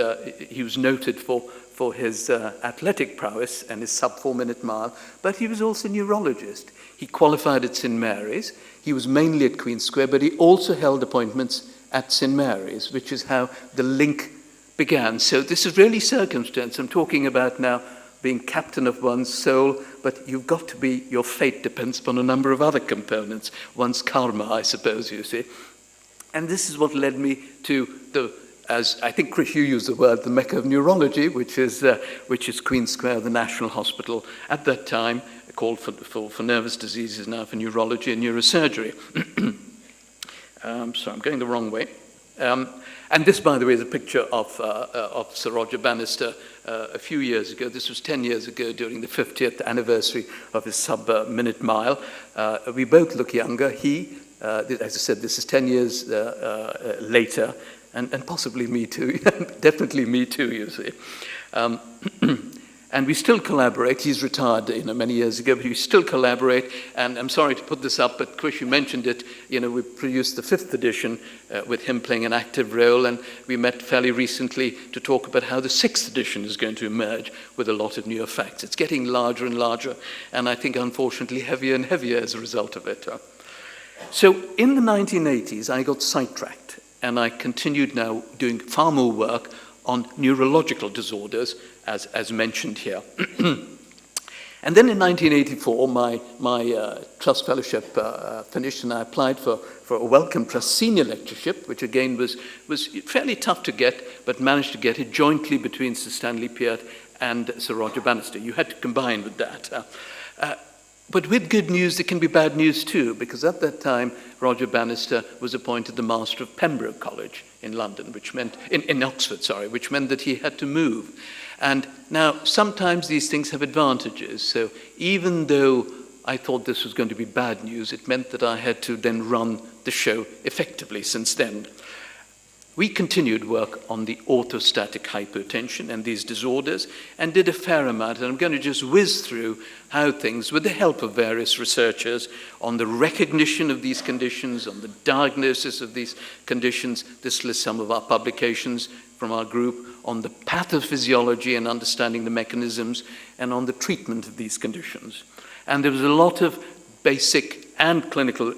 [SPEAKER 4] he was noted for his athletic prowess and his sub-4-minute mile, but he was also a neurologist. He qualified at St. Mary's. He was mainly at Queen Square, but he also held appointments at St. Mary's, which is how the link began. So this is really circumstance. I'm talking about now being captain of one's soul, but you've got to be, your fate depends upon a number of other components. One's karma, I suppose, you see. And this is what led me to the, as I think Chris, you used the word, the Mecca of neurology, which is Queen Square, the National Hospital at that time, called for nervous diseases, now for neurology and neurosurgery. So I'm going the wrong way. And this, by the way, is a picture of Sir Roger Bannister a few years ago. This was 10 years ago during the 50th anniversary of his sub-minute mile. We both look younger. He, as I said, this is 10 years later, and possibly me too, definitely me too, you see. And we still collaborate. He's retired, many years ago, but we still collaborate. And I'm sorry to put this up, but Chris, you mentioned it. We produced the 5th edition with him playing an active role, and we met fairly recently to talk about how the 6th edition is going to emerge with a lot of new effects. It's getting larger and larger, and I think, unfortunately, heavier and heavier as a result of it. So in the 1980s, I got sidetracked, and I continued now doing far more work on neurological disorders, as mentioned here. And then in 1984, my trust fellowship finished, and I applied for a Wellcome Trust senior lectureship, which again was fairly tough to get, but managed to get it jointly between Sir Stanley Peart and Sir Roger Bannister. You had to combine with that. But with good news, there can be bad news too, because at that time, Roger Bannister was appointed the Master of Pembroke College in London, which meant, in Oxford, sorry, which meant that he had to move. And now, sometimes these things have advantages. So even though I thought this was going to be bad news, it meant that I had to then run the show effectively since then. We continued work on the orthostatic hypotension and these disorders, and did a fair amount, and I'm going to just whiz through how things, with the help of various researchers, on the recognition of these conditions, on the diagnosis of these conditions. This lists some of our publications from our group, on the pathophysiology and understanding the mechanisms, and on the treatment of these conditions. And there was a lot of basic and clinical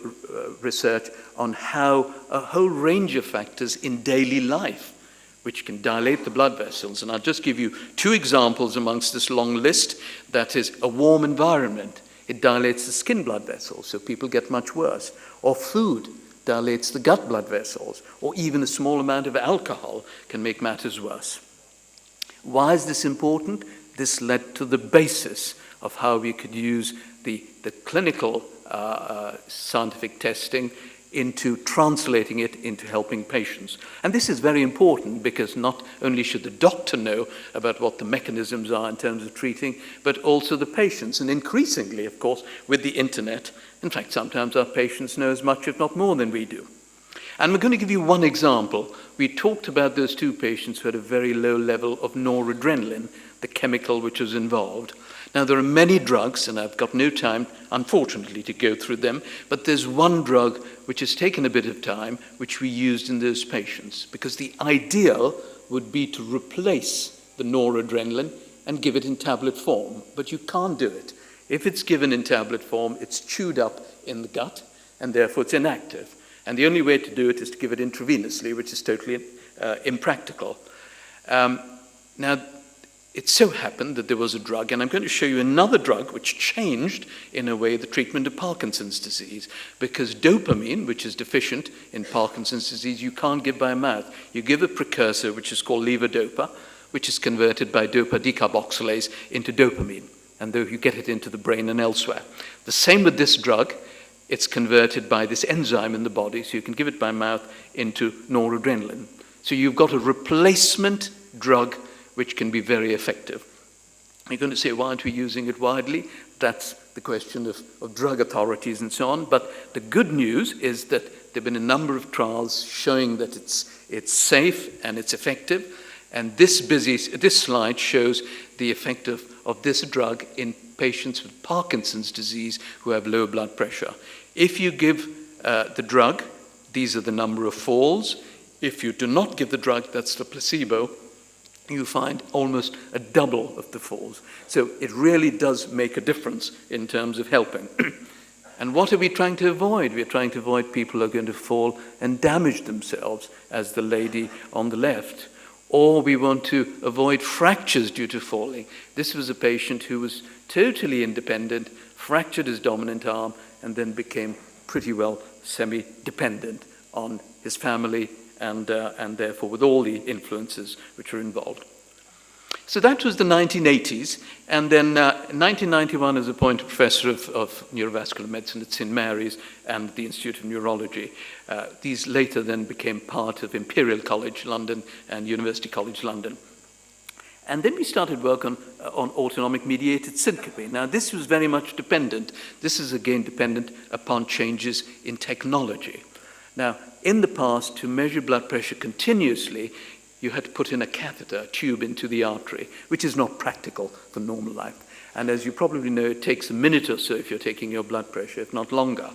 [SPEAKER 4] research on how a whole range of factors in daily life, which can dilate the blood vessels. And I'll just give you 2 examples amongst this long list. That is, a warm environment. It dilates the skin blood vessels, so people get much worse. Or food dilates the gut blood vessels. Or even a small amount of alcohol can make matters worse. Why is this important? This led to the basis of how we could use the clinical scientific testing into translating it into helping patients. And this is very important, because not only should the doctor know about what the mechanisms are in terms of treating, but also the patients. And increasingly, of course, with the internet, in fact, sometimes our patients know as much, if not more, than we do. And we're going to give you one example. We talked about those 2 patients who had a very low level of noradrenaline, the chemical which was involved. Now, there are many drugs, and I've got no time, unfortunately, to go through them, but there's one drug which has taken a bit of time, which we used in those patients, because the ideal would be to replace the noradrenaline and give it in tablet form, but you can't do it. If it's given in tablet form, it's chewed up in the gut, and therefore it's inactive. And the only way to do it is to give it intravenously, which is totally impractical. Now, it so happened that there was a drug, and I'm going to show you another drug which changed, in a way, the treatment of Parkinson's disease, because dopamine, which is deficient in Parkinson's disease, you can't give by mouth. You give a precursor, which is called levodopa, which is converted by dopa decarboxylase into dopamine, and though you get it into the brain and elsewhere. The same with this drug. It's converted by this enzyme in the body, so you can give it by mouth into noradrenaline. So you've got a replacement drug which can be very effective. You're going to say, why aren't we using it widely? That's the question of drug authorities and so on. But the good news is that there have been a number of trials showing that it's safe and it's effective. And this slide shows the effect of this drug in patients with Parkinson's disease who have low blood pressure. If you give the drug, these are the number of falls. If you do not give the drug, that's the placebo, you find almost a double of the falls. So it really does make a difference in terms of helping. And what are we trying to avoid? We're trying to avoid people who are going to fall and damage themselves, as the lady on the left. Or we want to avoid fractures due to falling. This was a patient who was totally independent, fractured his dominant arm, and then became pretty well semi-dependent on his family and therefore with all the influences which are involved. So that was the 1980s, and then in 1991 I was appointed Professor of Neurovascular Medicine at St. Mary's and the Institute of Neurology. These later then became part of Imperial College London and University College London. And then we started work on autonomic mediated syncope. Now this was very much dependent. This is again dependent upon changes in technology. Now, in the past, to measure blood pressure continuously, you had to put in a catheter, a tube into the artery, which is not practical for normal life. And as you probably know, it takes a minute or so if you're taking your blood pressure, if not longer.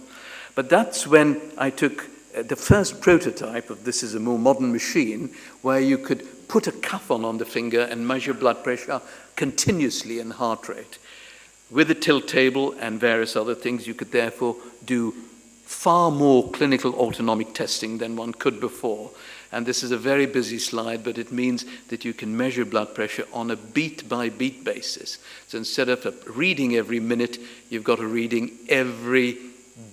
[SPEAKER 4] But that's when I took the first prototype of this is a more modern machine, where you could put a cuff on the finger and measure blood pressure continuously and heart rate. With a tilt table and various other things, you could therefore do far more clinical autonomic testing than one could before. And this is a very busy slide, but it means that you can measure blood pressure on a beat-by-beat basis. So instead of a reading every minute, you've got a reading every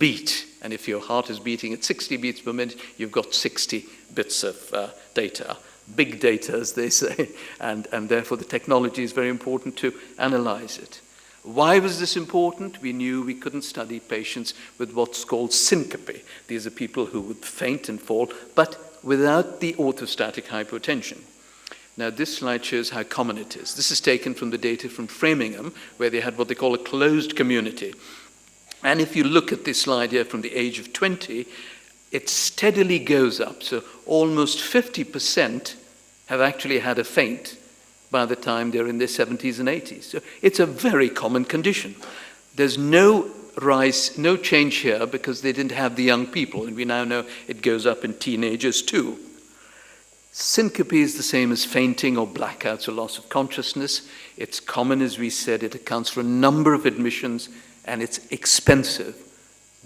[SPEAKER 4] beat. And if your heart is beating at 60 beats per minute, you've got 60 bits of data. Big data, as they say. And therefore, the technology is very important to analyze it. Why was this important? We knew we couldn't study patients with what's called syncope. These are people who would faint and fall, but without the orthostatic hypotension. Now, this slide shows how common it is. This is taken from the data from Framingham, where they had what they call a closed community. And if you look at this slide here from the age of 20, it steadily goes up. So almost 50% have actually had a faint by the time they're in their 70s and 80s. So it's a very common condition. There's no rise, no change here because they didn't have the young people, and we now know it goes up in teenagers too. Syncope is the same as fainting or blackouts or loss of consciousness. It's common, as we said, it accounts for a number of admissions, and it's expensive,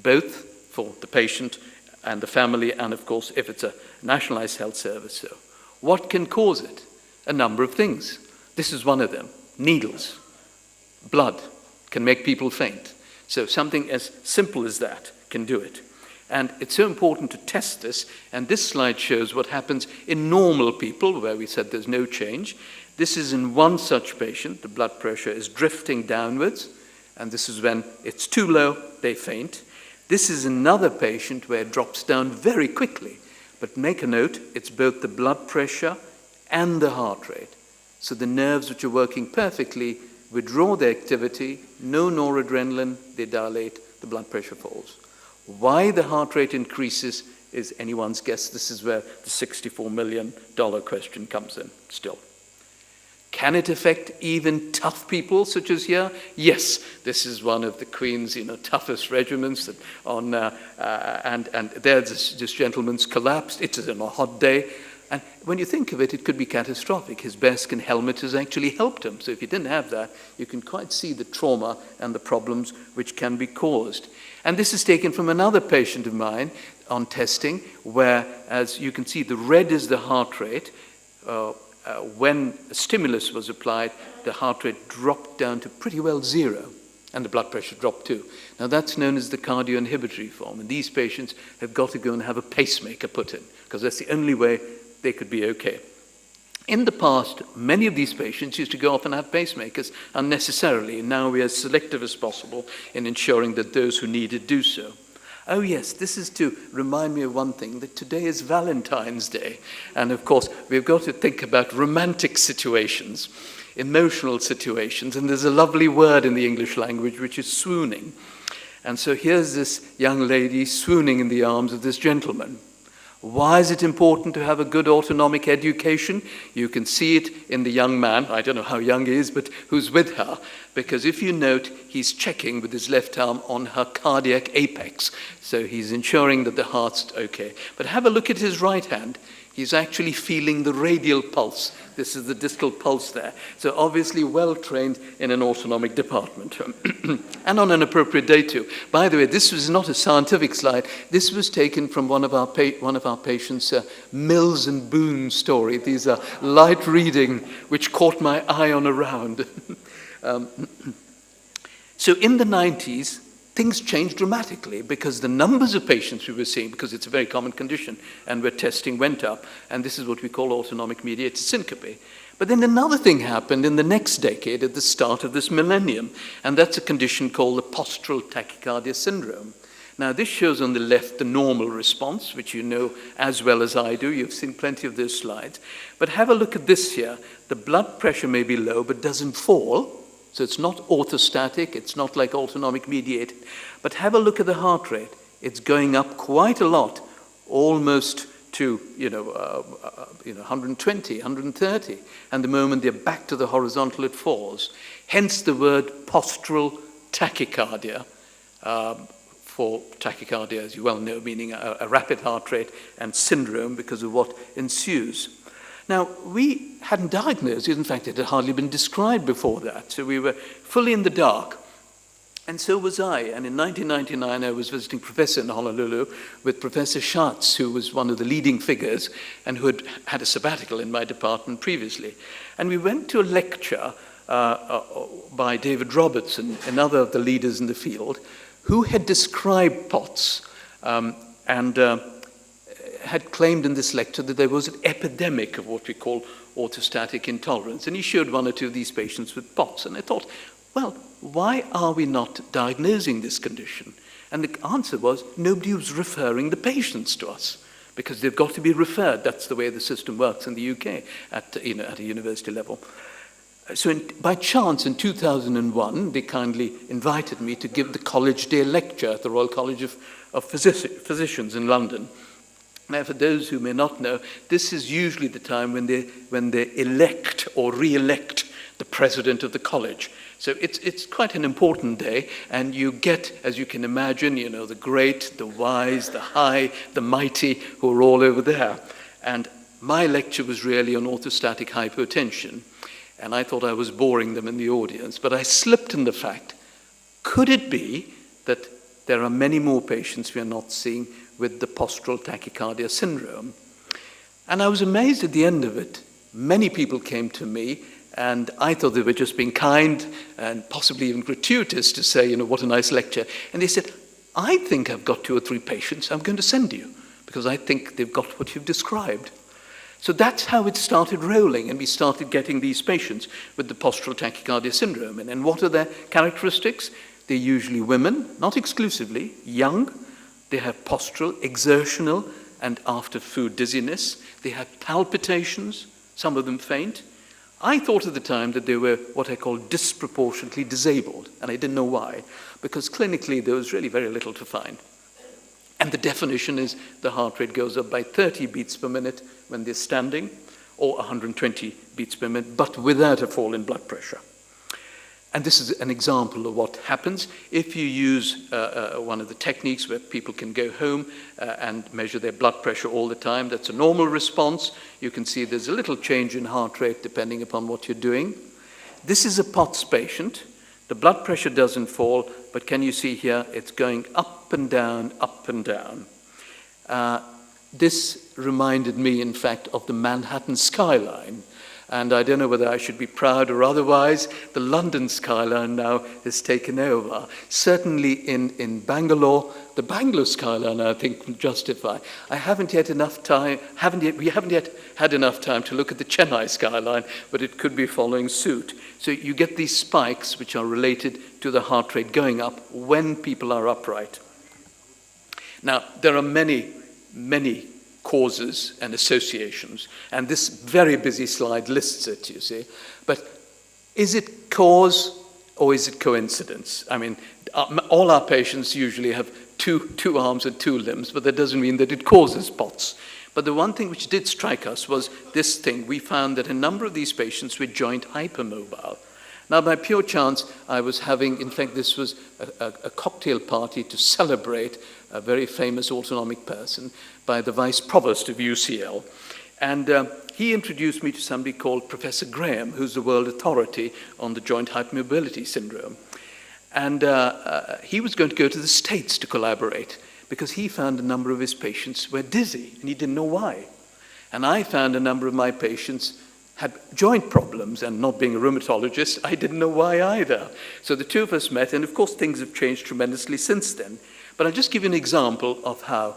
[SPEAKER 4] both for the patient and the family, and of course, if it's a nationalized health service. So what can cause it? A number of things. This is one of them. Needles, blood can make people faint. So something as simple as that can do it. And it's so important to test this. And this slide shows what happens in normal people, where we said there's no change. This is in one such patient. The blood pressure is drifting downwards. And this is when it's too low, they faint. This is another patient where it drops down very quickly. But make a note, it's both the blood pressure and the heart rate. So the nerves which are working perfectly withdraw their activity, no noradrenaline, they dilate, the blood pressure falls. Why the heart rate increases is anyone's guess. This is where the $64 million question comes in still. Can it affect even tough people, such as here? Yes, this is one of the Queen's, toughest regiments. And there, this gentleman's collapsed. It is on a hot day. And when you think of it, it could be catastrophic. His bearskin helmet has actually helped him. So if you didn't have that, you can quite see the trauma and the problems which can be caused. And this is taken from another patient of mine on testing, where, as you can see, the red is the heart rate. When a stimulus was applied, the heart rate dropped down to pretty well 0, and the blood pressure dropped too. Now that's known as the cardioinhibitory form, and these patients have got to go and have a pacemaker put in, because that's the only way they could be okay. In the past, many of these patients used to go off and have pacemakers unnecessarily, and now we are as selective as possible in ensuring that those who need it do so. Oh yes, this is to remind me of one thing, that today is Valentine's Day. And of course, we've got to think about romantic situations, emotional situations, and there's a lovely word in the English language which is swooning. And so here's this young lady swooning in the arms of this gentleman. Why is it important to have a good autonomic education? You can see it in the young man, I don't know how young he is, but who's with her. Because if you note, he's checking with his left arm on her cardiac apex. So he's ensuring that the heart's okay. But have a look at his right hand. He's actually feeling the radial pulse. This is the distal pulse there. So obviously well trained in an autonomic department. And on an appropriate day too. By the way, this was not a scientific slide. This was taken from one of our patients' Mills and Boone story. These are light reading which caught my eye on a round. So in the 90s, things changed dramatically because the numbers of patients we were seeing, because it's a very common condition, and where testing went up, and this is what we call autonomic mediated syncope. But then another thing happened in the next decade at the start of this millennium, and that's a condition called the postural tachycardia syndrome. Now this shows on the left the normal response, which you know as well as I do. You've seen plenty of those slides. But have a look at this here. The blood pressure may be low but doesn't fall. So it's not orthostatic, it's not like autonomic mediated. But have a look at the heart rate. It's going up quite a lot, almost to 120, 130. And the moment they're back to the horizontal, it falls. Hence the word postural tachycardia, for tachycardia, as you well know, meaning a rapid heart rate, and syndrome because of what ensues. Now, we hadn't diagnosed it. In fact, it had hardly been described before that. So we were fully in the dark. And so was I. And in 1999, I was visiting Professor in Honolulu with Professor Schatz, who was one of the leading figures and who had had a sabbatical in my department previously. And we went to a lecture by David Robertson, another of the leaders in the field, who had described POTS and had claimed in this lecture that there was an epidemic of what we call orthostatic intolerance. And he showed one or two of these patients with POTS. And I thought, well, why are we not diagnosing this condition? And the answer was, nobody was referring the patients to us, because they've got to be referred. That's the way the system works in the UK at a university level. So by chance, in 2001, they kindly invited me to give the College Day lecture at the Royal College of Physicians in London. Now, for those who may not know, this is usually the time when they elect or re-elect the president of the college. So it's quite an important day, and you get, as you can imagine, the great, the wise, the high, the mighty, who are all over there. And my lecture was really on orthostatic hypotension, and I thought I was boring them in the audience, but I slipped in the fact, could it be that there are many more patients we are not seeing with the postural tachycardia syndrome? And I was amazed at the end of it. Many people came to me, and I thought they were just being kind and possibly even gratuitous to say, what a nice lecture. And they said, I think I've got 2 or 3 patients I'm going to send you, because I think they've got what you've described. So that's how it started rolling, and we started getting these patients with the postural tachycardia syndrome. And what are their characteristics? They're usually women, not exclusively, young. They have postural, exertional, and after food dizziness. They have palpitations, some of them faint. I thought at the time that they were what I call disproportionately disabled, and I didn't know why, because clinically there was really very little to find. And the definition is the heart rate goes up by 30 beats per minute when they're standing, or 120 beats per minute, but without a fall in blood pressure. And this is an example of what happens if you use one of the techniques where people can go home and measure their blood pressure all the time. That's a normal response. You can see there's a little change in heart rate depending upon what you're doing. This is a POTS patient. The blood pressure doesn't fall, but can you see here, it's going up and down, up and down. This reminded me, in fact, of the Manhattan skyline. And I don't know whether I should be proud or otherwise. The London skyline now has taken over. Certainly in Bangalore, the Bangalore skyline, I think, will justify. We haven't yet had enough time to look at the Chennai skyline, but it could be following suit. So you get these spikes which are related to the heart rate going up when people are upright. Now, there are many causes and associations, and this very busy slide lists it, you see. But is it cause or is it coincidence? I mean, all our patients usually have two arms and two limbs, but that doesn't mean that it causes POTS. But the one thing which did strike us was this thing. We found that a number of these patients were joint hypermobile. Now, by pure chance, I was having, in fact, this was a cocktail party to celebrate a very famous autonomic person by the Vice Provost of UCL. And he introduced me to somebody called Professor Graham, who's the world authority on the joint hypermobility syndrome. And he was going to go to the States to collaborate because he found a number of his patients were dizzy, and he didn't know why. And I found a number of my patients had joint problems, and not being a rheumatologist, I didn't know why either. So the two of us met, and of course things have changed tremendously since then. But I'll just give you an example of how,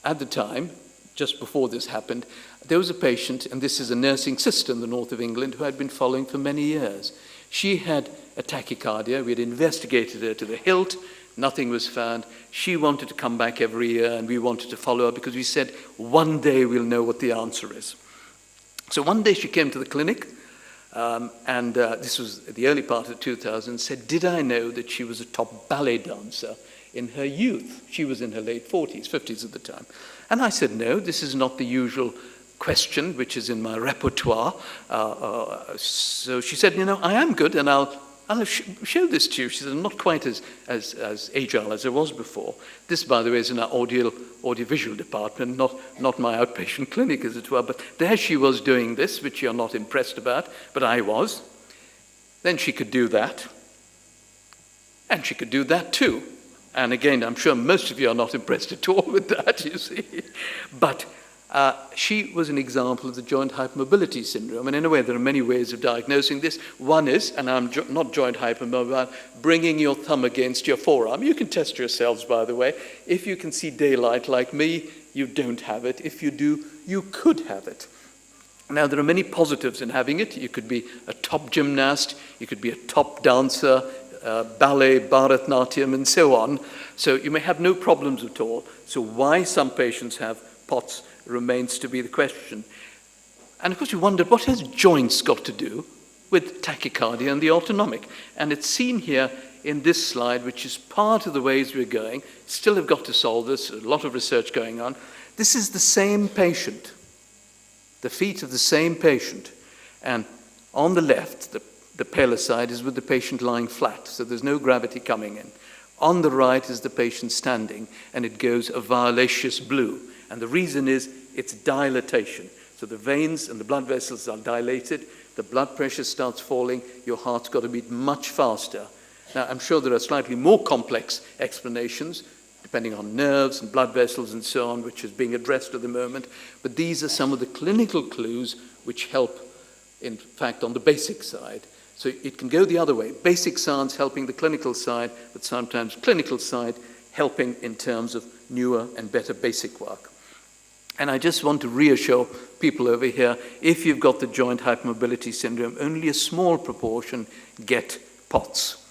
[SPEAKER 4] at the time, just before this happened, there was a patient, and this is a nursing sister in the north of England, who I'd been following for many years. She had a tachycardia. We had investigated her to the hilt. Nothing was found. She wanted to come back every year, and we wanted to follow her because we said, one day we'll know what the answer is. So one day she came to the clinic, and this was the early part of 2000, and said, did I know that she was a top ballet dancer in her youth? She was in her late 40s, 50s at the time. And I said, no, this is not the usual question which is in my repertoire. So she said, I am good, and I'll show this to you. She said, I'm not quite as agile as I was before. This, by the way, is in our audiovisual department, not my outpatient clinic, as it were. But there she was doing this, which you're not impressed about, but I was. Then she could do that. And she could do that too. And again, I'm sure most of you are not impressed at all with that, you see. But she was an example of the joint hypermobility syndrome. And in a way, there are many ways of diagnosing this. One is, and I'm not joint hypermobile, bringing your thumb against your forearm. You can test yourselves, by the way. If you can see daylight like me, you don't have it. If you do, you could have it. Now, there are many positives in having it. You could be a top gymnast. You could be a top dancer, ballet, Bharatnatyam, and so on. So you may have no problems at all. So why some patients have POTS remains to be the question. And of course you wondered, what has joints got to do with tachycardia and the autonomic? And it's seen here in this slide, which is part of the ways we're going. Still have got to solve this, a lot of research going on. This is the same patient, the feet of the same patient. And on the left, the paler side is with the patient lying flat, so there's no gravity coming in. On the right is the patient standing, and it goes a violaceous blue. And the reason is it's dilatation. So the veins and the blood vessels are dilated, the blood pressure starts falling, your heart's got to beat much faster. Now, I'm sure there are slightly more complex explanations, depending on nerves and blood vessels and so on, which is being addressed at the moment. But these are some of the clinical clues which help, in fact, on the basic side. So it can go the other way. Basic science helping the clinical side, but sometimes clinical side helping in terms of newer and better basic work. And I just want to reassure people over here, if you've got the joint hypermobility syndrome, only a small proportion get POTS.